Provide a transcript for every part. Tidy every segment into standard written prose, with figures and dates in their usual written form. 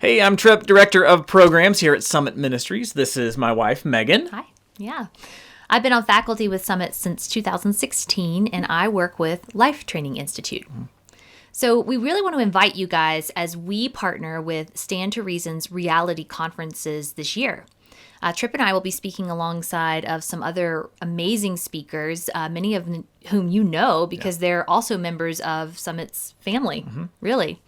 Hey, I'm Tripp, Director of Programs here at Summit Ministries. This is my wife, Megan. Hi. Yeah. I've been on faculty with Summit since 2016, and I work with Life Training Institute. So we really want to invite you guys as we partner with Stand to Reason's reality conferences this year. Tripp and I will be speaking alongside of some other amazing speakers, many of whom you know because they're also members of Summit's family, really.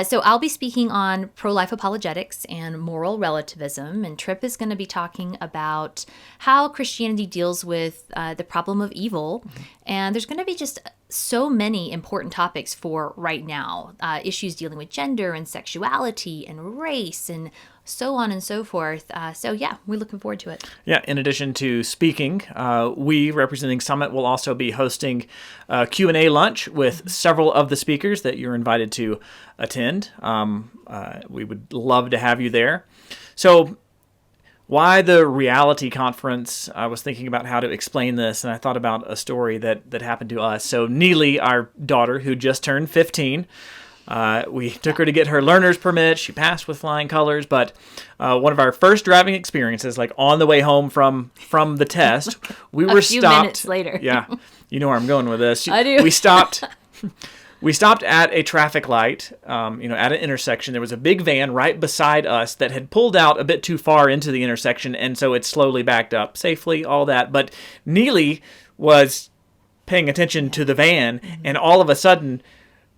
So I'll be speaking on pro-life apologetics and moral relativism, and Tripp is going to be talking about how Christianity deals with the problem of evil, and there's going to be just so many important topics for right now, issues dealing with gender and sexuality and race and so on and so forth. So yeah, we're looking forward to it. Yeah, in addition to speaking, we, representing Summit, will also be hosting a Q&A lunch with several of the speakers that you're invited to attend. We would love to have you there. So why the reality conference? I was thinking about how to explain this, and I thought about a story that happened to us. So Neely, our daughter, who just turned 15, we took her to get her learner's permit. She passed with flying colors, but one of our first driving experiences, like on the way home from the test, we were stopped. A few minutes later. Yeah, you know where I'm going with this. I do. We stopped at a traffic light, at an intersection. There was a big van right beside us that had pulled out a bit too far into the intersection, and so it slowly backed up safely, all that. But Neely was paying attention to the van, and all of a sudden,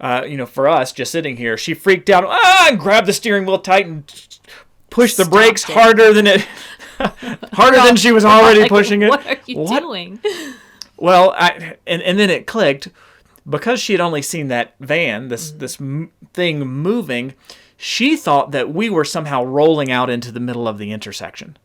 for us just sitting here, she freaked out and grabbed the steering wheel tight and pushed the brakes harder than than she was already pushing it. What are you doing? Well, and then it clicked. Because she had only seen that van, this thing moving, she thought that we were somehow rolling out into the middle of the intersection.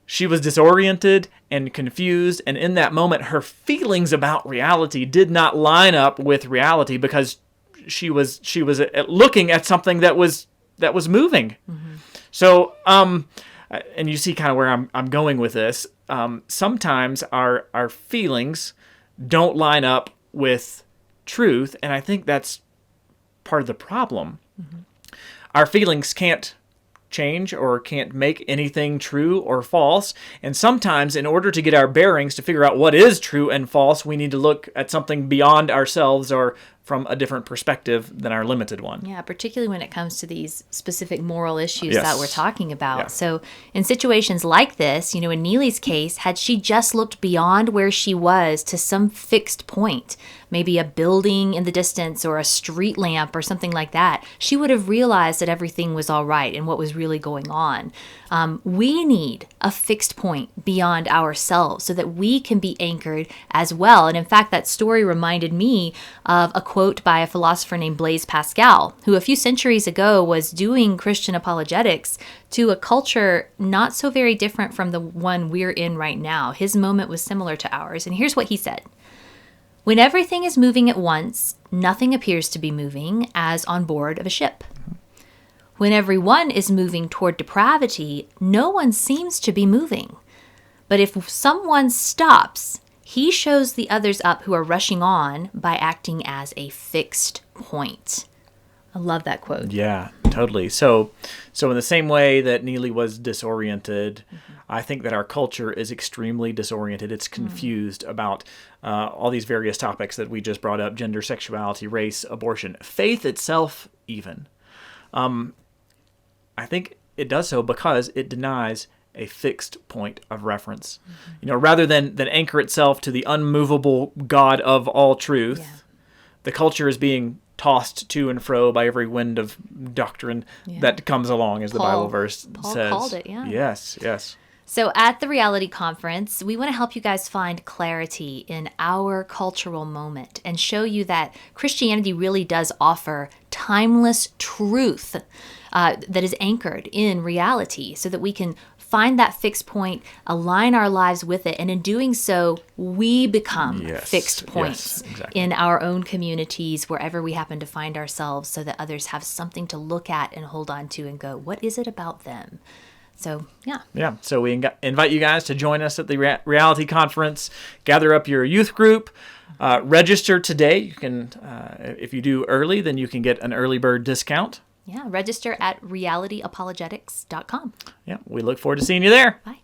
She was disoriented and confused, and in that moment, her feelings about reality did not line up with reality because she was looking at something that was moving. So, and you see kind of where I'm going with this. Sometimes our feelings don't line up with truth, and I think that's part of the problem. Our feelings can't change or can't make anything true or false, and sometimes in order to get our bearings to figure out what is true and false, we need to look at something beyond ourselves or from a different perspective than our limited one. Yeah, particularly when it comes to these specific moral issues Yes. that we're talking about. Yeah. So in situations like this, in Neely's case, had she just looked beyond where she was to some fixed point, maybe a building in the distance or a street lamp or something like that, she would have realized that everything was all right and what was really going on. We need a fixed point beyond ourselves so that we can be anchored as well. And in fact, that story reminded me of a quote by a philosopher named Blaise Pascal, who a few centuries ago was doing Christian apologetics to a culture not so very different from the one we're in right now. His moment was similar to ours. And here's what he said. When everything is moving at once, nothing appears to be moving as on board of a ship. When everyone is moving toward depravity, no one seems to be moving. But if someone stops, he shows the others up who are rushing on by acting as a fixed point. I love that quote. Yeah, totally. So in the same way that Neely was disoriented, I think that our culture is extremely disoriented. It's confused about all these various topics that we just brought up: gender, sexuality, race, abortion, faith itself even. I think it does so because it denies a fixed point of reference. Rather than anchor itself to the unmovable God of all truth, the culture is being tossed to and fro by every wind of doctrine that comes along, as the Bible verse Paul says. called it, yeah. Yes. So at the Reality Conference, we want to help you guys find clarity in our cultural moment and show you that Christianity really does offer timeless truth that is anchored in reality so that we can find that fixed point, align our lives with it, and in doing so, we become fixed points in our own communities, wherever we happen to find ourselves, so that others have something to look at and hold on to and go, what is it about them So, yeah. Yeah, so we invite you guys to join us at the Reality Conference. Gather up your youth group. Register today. You can, if you do early, then you can get an early bird discount. Yeah, register at realityapologetics.com. Yeah, we look forward to seeing you there. Bye.